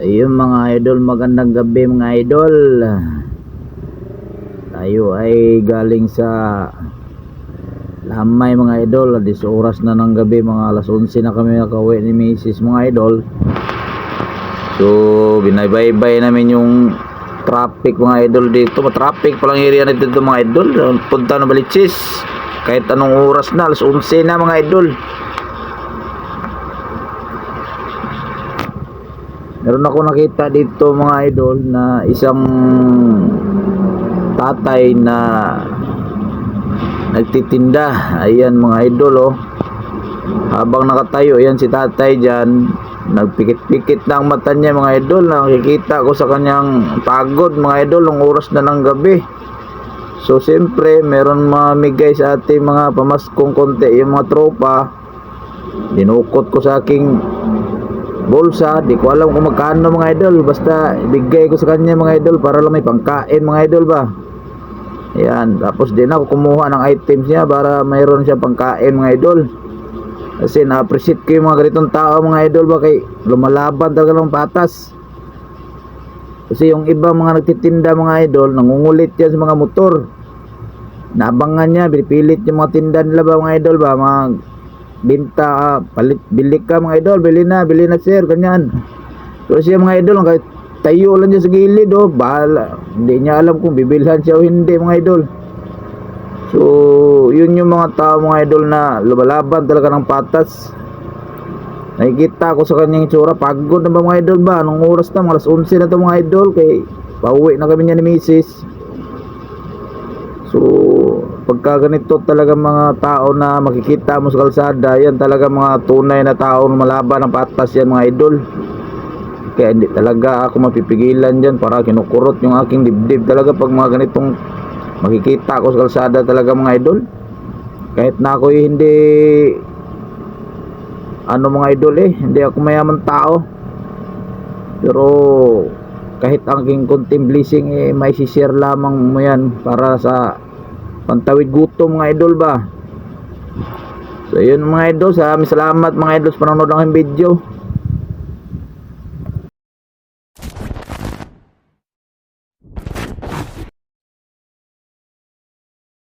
Ayun mga idol, magandang gabi mga idol. Tayo ay galing sa Lamay mga idol. 10 oras na ng gabi, mga alas 11 na kami nakauwi ni Mrs. mga idol. So binaybay namin yung traffic mga idol dito. Traffic palang area na dito mga idol. Punta na Baliches. Kahit anong oras na, alas 11 na mga idol. Meron ako nakita dito mga idol na isang tatay na nagtitinda. Ayan mga idol oh. Habang nakatayo yan si tatay dyan, nagpikit-pikit na ang mata niya mga idol. Nakikita ko sa kanyang pagod mga idol ng oras na ng gabi. So siyempre meron mamigay sa ating mga pamaskong konti yung mga tropa. Dinukot ko sa aking bulsa, di ko alam kung magkano mga idol, basta ibigay ko sa kanya mga idol para lang may pangkain mga idol ba. Ayan, tapos din ako kumuha ng items niya para mayroon siya pangkain mga idol. Kasi na-appreciate ko yung mga ganitong tao mga idol ba, kay lumalaban talaga ng patas. Kasi yung ibang mga nagtitinda mga idol, nangungulit yan sa mga motor. Naabangan niya, pinipilit yung mga tinda nila ba mga idol ba, mga binta, palit, bili ka mga idol, bili na sir, ganyan. So siya mga idol, kahit tayo lang dyan sa gilid oh, bahala, hindi niya alam kung bibilhan siya o hindi mga idol. So yun yung mga tao mga idol na lumalaban talaga ng patas. Nakikita ko sa kanyang itsura, pagod na ba mga idol ba, anong oras na, alas 11 na to mga idol, kay pauwi na kami niya ni Mrs. So pagka ganito talaga mga tao na makikita mo sa kalsada, yan talaga mga tunay na tao na malaban ng patas yan mga idol. Kaya hindi talaga ako mapipigilan dyan, para kinukurot yung aking dibdib talaga pag mga ganitong makikita ko sa kalsada talaga mga idol. Kahit na ako hindi ano mga idol hindi ako mayaman tao, pero kahit ang aking konting blessing may share lamang mo yan para sa pantawid gutom mga idol ba. So yun mga idol, salamat mga idol sa panonood ng video.